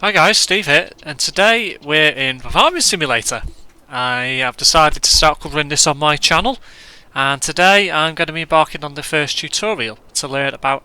Hi guys, Steve here, and today we're in Farming Simulator. I have decided to start covering this on my channel, and today I'm going to be embarking on the first tutorial to learn about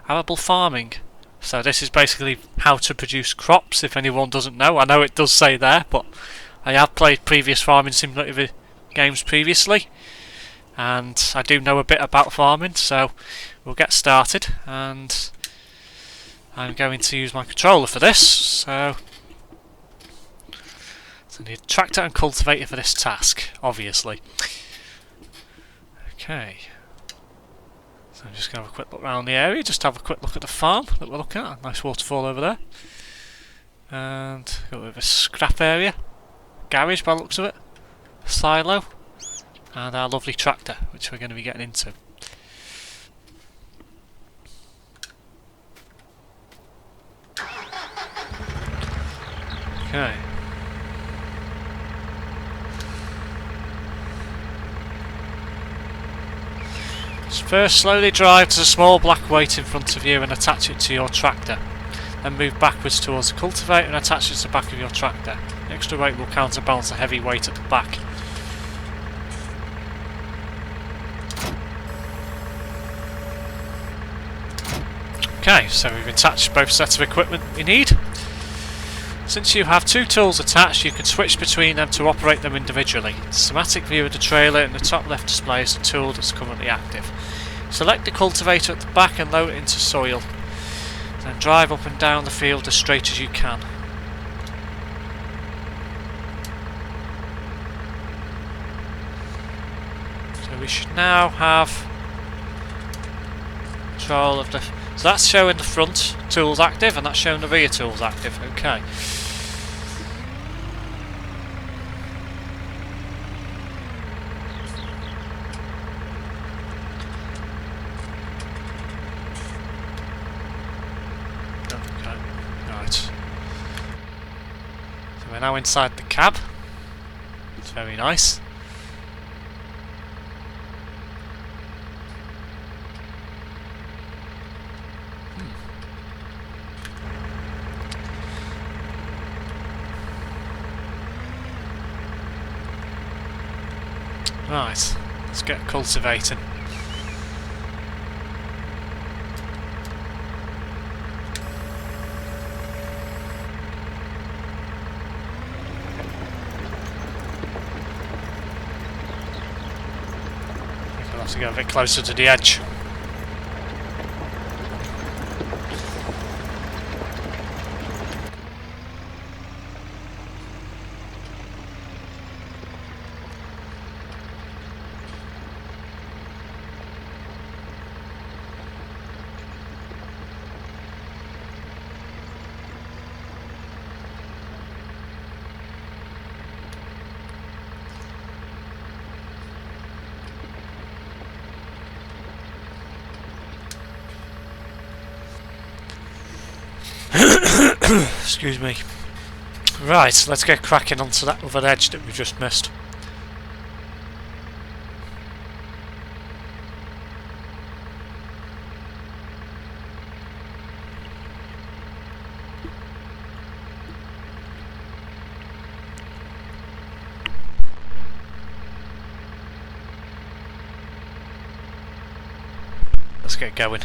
arable farming. So this is basically how to produce crops, if anyone doesn't know. I know it does say there, but I have played previous Farming Simulator games previously, and I do know a bit about farming, so we'll get started. And I'm going to use my controller for this, so I need a tractor and cultivator for this task, obviously. Okay, so I'm just going to have a quick look around the area, just have a quick look at the farm that we're looking at. Nice waterfall over there. And got a bit of a scrap area, garage by the looks of it, a silo, and our lovely tractor, which we're going to be getting into. Okay. First, slowly drive to the small black weight in front of you and attach it to your tractor. Then move backwards towards the cultivator and attach it to the back of your tractor. The extra weight will counterbalance the heavy weight at the back. Okay, so we've attached both sets of equipment we need. Since you have two tools attached, you can switch between them to operate them individually. The schematic view of the trailer in the top left displays the tool that's currently active. Select the cultivator at the back and lower it into soil. Then drive up and down the field as straight as you can. So we should now have control of the... So that's showing the front tools active and that's showing the rear tools active. Okay. We're now inside the cab. It's very nice. Right, let's get cultivating. I'll have to go a bit closer to the edge. Excuse me. Right, let's get cracking onto that other edge that we just missed. Let's get going.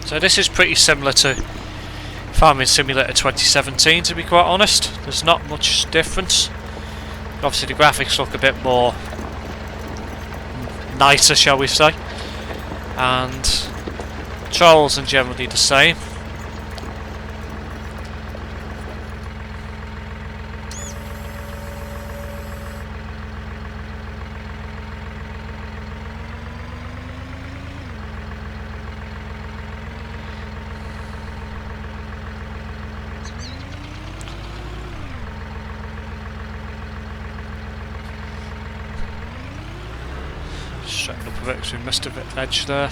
So this is pretty similar to Farming Simulator 2017, to be quite honest. There's not much difference. Obviously the graphics look a bit more nicer, shall we say, and controls are generally the same. straighten up a bit because we missed a bit edge there.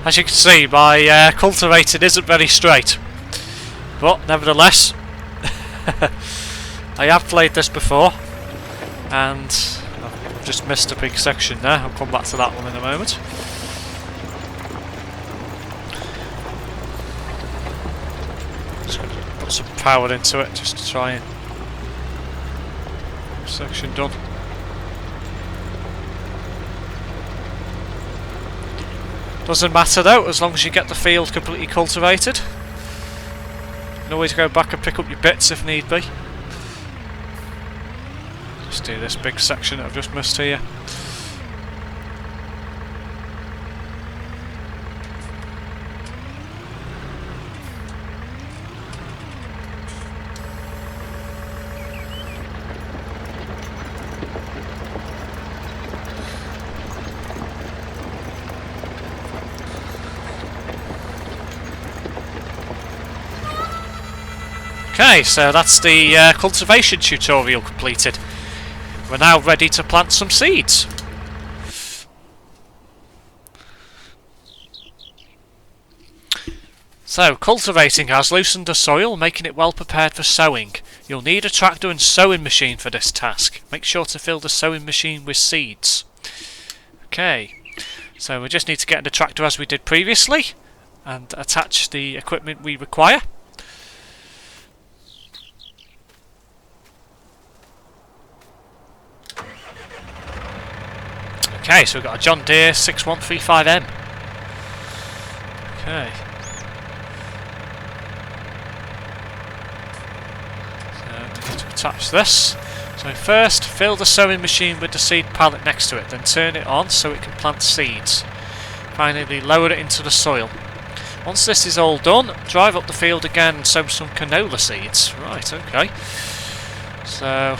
As you can see, my cultivating isn't very straight, but nevertheless, I have played this before, and I've just missed a big section there. I'll come back to that one in a moment. Just going to put some power into it just to try and get section done. Doesn't matter though, as long as you get the field completely cultivated. You can always go back and pick up your bits if need be. Just do this big section that I've just missed here. Okay, so that's the cultivation tutorial completed. We're now ready to plant some seeds. So, cultivating has loosened the soil, making it well prepared for sowing. You'll need a tractor and sowing machine for this task. Make sure to fill the sowing machine with seeds. Okay, so we just need to get in the tractor as we did previously and attach the equipment we require. Okay, so we've got a John Deere 6135M. Okay. So we need to attach this. So first, fill the sowing machine with the seed pallet next to it, then turn it on so it can plant seeds. Finally, lower it into the soil. Once this is all done, drive up the field again and sow some canola seeds. Right, okay. So...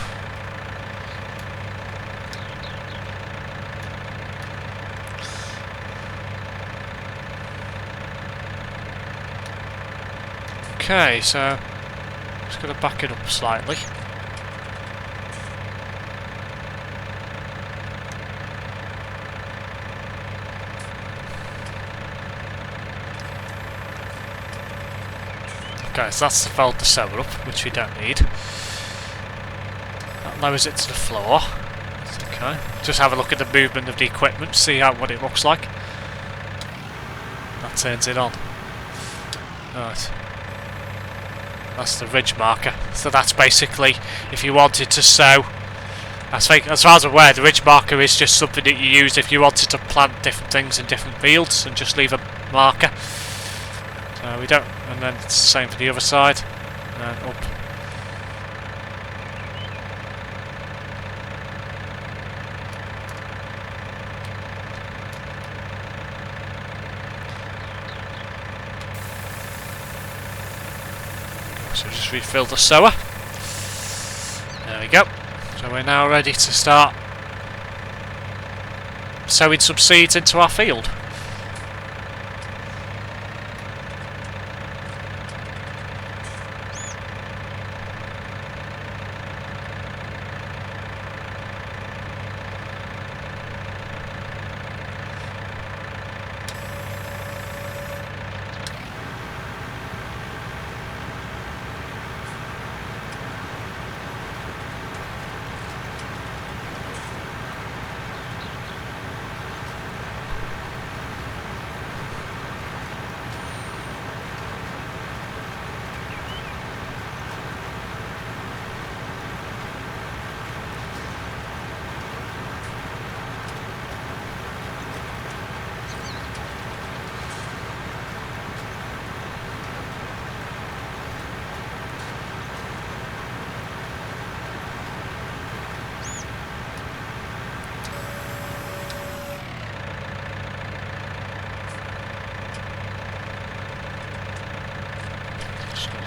Okay, so just going to back it up slightly. Okay, so that's filled the sower up, which we don't need. That lowers it to the floor. That's okay. Just have a look at the movement of the equipment, see what it looks like. That turns it on. Right. That's the ridge marker. So that's basically if you wanted to sow. As far as I'm aware, the ridge marker is just something that you use if you wanted to plant different things in different fields and just leave a marker. So we don't, and then it's the same for the other side. And up. So just refill the sower. There we go. So we're now ready to start sowing some seeds into our field.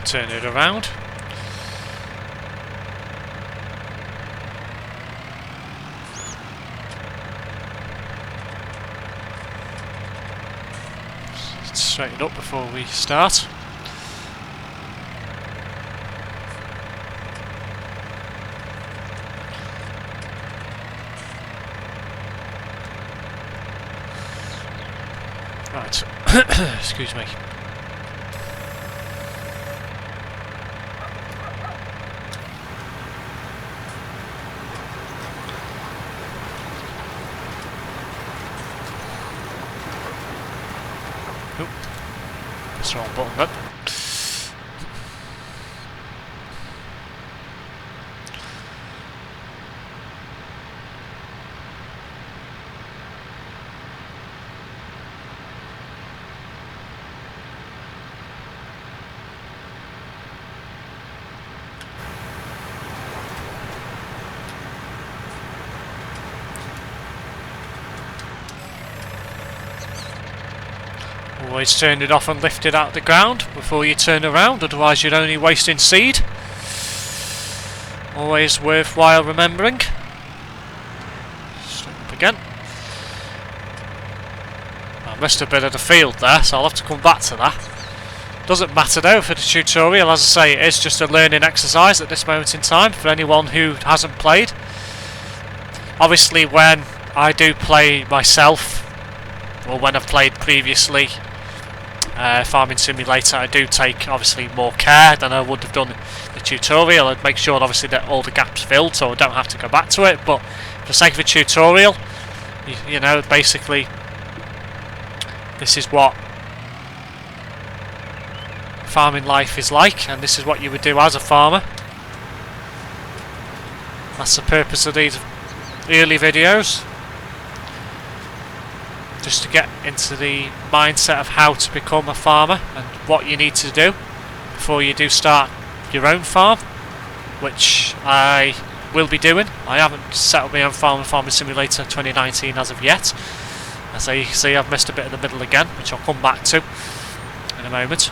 turn it around. Straighten it up before we start. Right, excuse me. Oop, that's the wrong button, but. Always turn it off and lift it out of the ground before you turn around, otherwise you're only wasting seed. Always worthwhile remembering. Start up again. I missed a bit of the field there, so I'll have to come back to that. Doesn't matter though for the tutorial, as I say, it is just a learning exercise at this moment in time for anyone who hasn't played. Obviously when I do play myself, or when I've played previously, Farming Simulator, I do take obviously more care than I would have done the tutorial. I'd make sure obviously that all the gaps filled so I don't have to go back to it, but for the sake of a tutorial, you know, basically this is what farming life is like, and this is what you would do as a farmer. That's the purpose of these early videos, just to get into the mindset of how to become a farmer and what you need to do before you do start your own farm, which I will be doing. I haven't set up my own farm in Farming Simulator 2019 as of yet. As you can see, I've missed a bit in the middle again, which I'll come back to in a moment.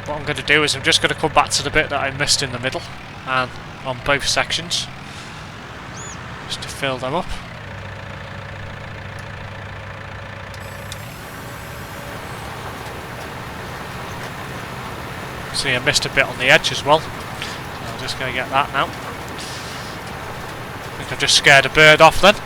What I'm going to do is I'm just going to come back to the bit that I missed in the middle and on both sections, just to fill them up. See, I missed a bit on the edge as well, so I'm just going to get that now. I think I've just scared a bird off then.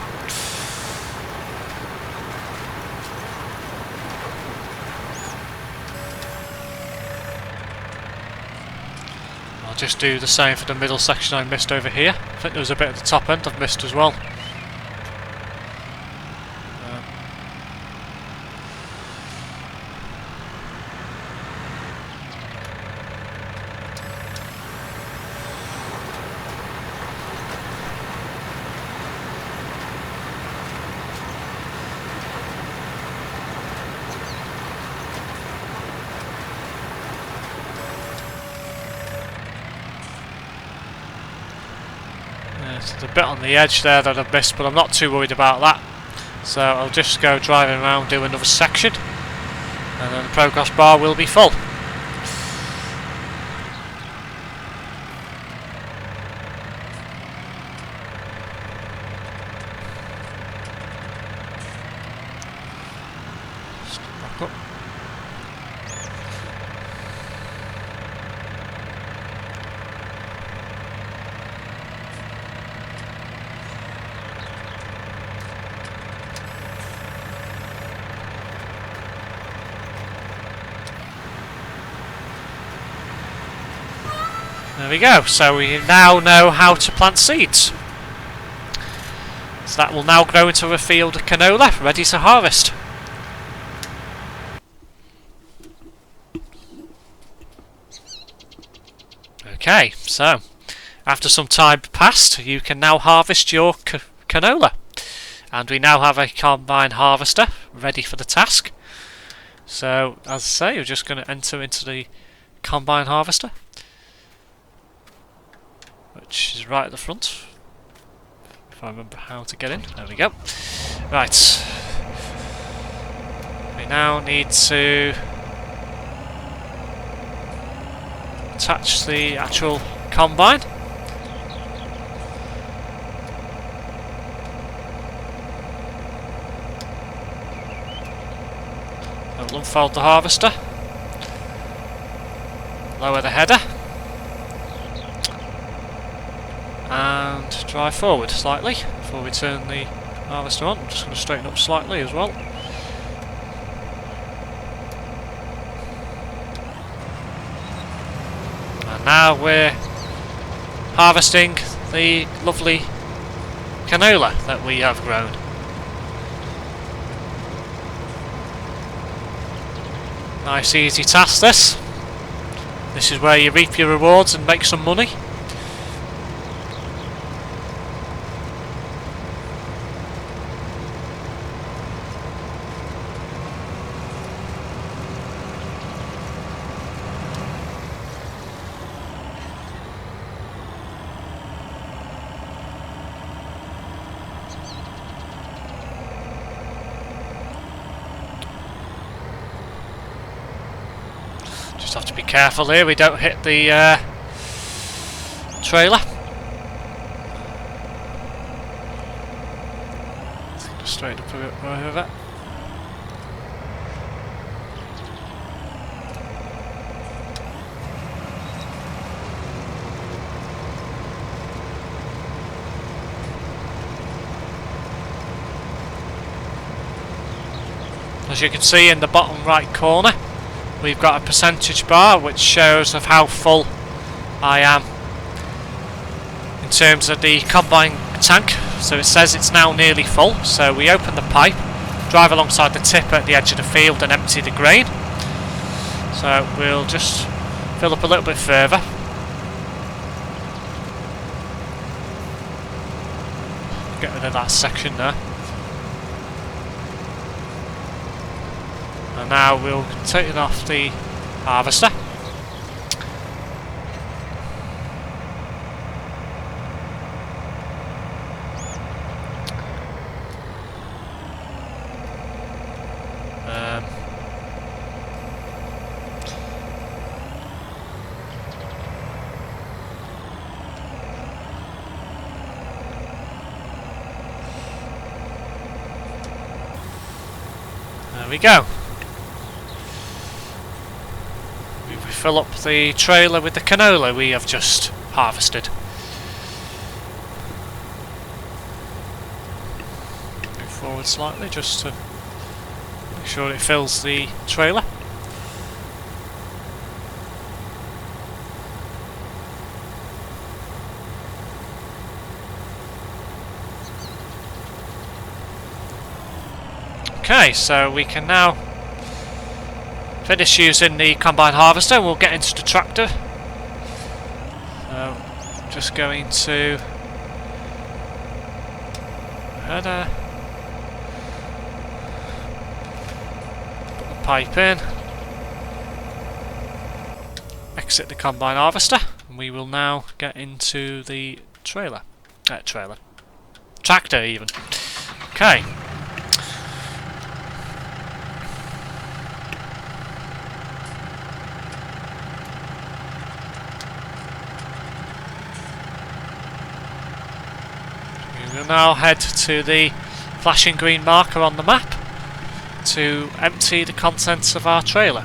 Just do the same for the middle section I missed over here. I think there was a bit at the top end I've missed as well. There's a bit on the edge there that I've missed, but I'm not too worried about that. So I'll just go driving around, do another section, and then the progress bar will be full. Back up. There we go, so we now know how to plant seeds. So that will now grow into a field of canola ready to harvest. Okay, so after some time passed, you can now harvest your canola. And we now have a combine harvester ready for the task. So, as I say, you're just going to enter into the combine harvester, which is right at the front. If I remember how to get in. There we go. Right. We now need to attach the actual combine. We'll unfold the harvester. Lower the header. And drive forward slightly before we turn the harvester on. I'm just going to straighten up slightly as well. And now we're harvesting the lovely canola that we have grown. Nice easy task this. This is where you reap your rewards and make some money. Just have to be careful here we don't hit the trailer. Just straight up a bit more over. As you can see in the bottom right corner, we've got a percentage bar which shows of how full I am in terms of the combine tank. So it says it's now nearly full. So we open the pipe, drive alongside the tip at the edge of the field and empty the grain. So we'll just fill up a little bit further. Get rid of that section there. And now we'll take it off the harvester. There we go. We fill up the trailer with the canola we have just harvested. Move forward slightly just to make sure it fills the trailer. Okay, so we can now finish using the combine harvester and we'll get into the tractor. So, just going to header, put the pipe in, exit the combine harvester, and we will now get into the tractor even. Okay. We'll now head to the flashing green marker on the map to empty the contents of our trailer.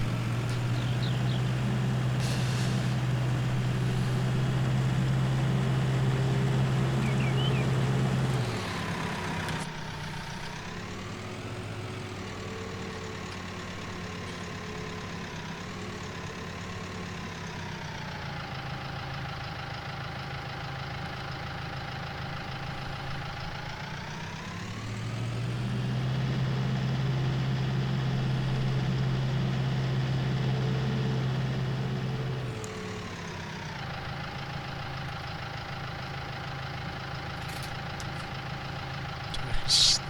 So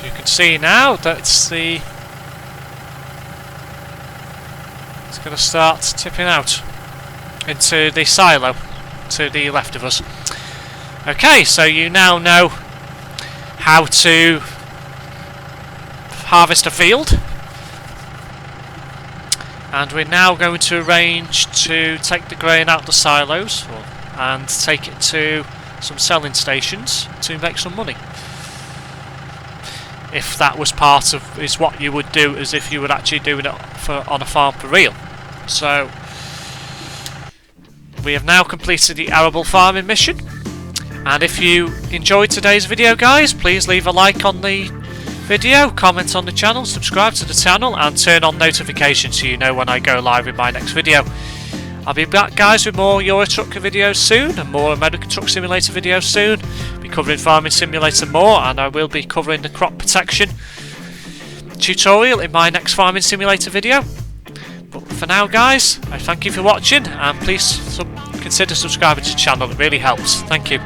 you can see now that it's going to start tipping out into the silo to the left of us. Okay, so you now know how to harvest a field, and we're now going to arrange to take the grain out of the silos and take it to some selling stations to make some money. If that was part of what you would do as if you were actually doing it on a farm for real. So we have now completed the arable farming mission, and if you enjoyed today's video, guys, please leave a like on the video, comment on the channel, subscribe to the channel, and turn on notifications so you know when I go live with my next video. I'll be back, guys, with more Euro Truck videos soon and more American Truck Simulator videos soon. I'll be covering Farming Simulator more, and I will be covering the crop protection tutorial in my next Farming Simulator video. But for now, guys, I thank you for watching, and please consider subscribing to the channel. It really helps. Thank you.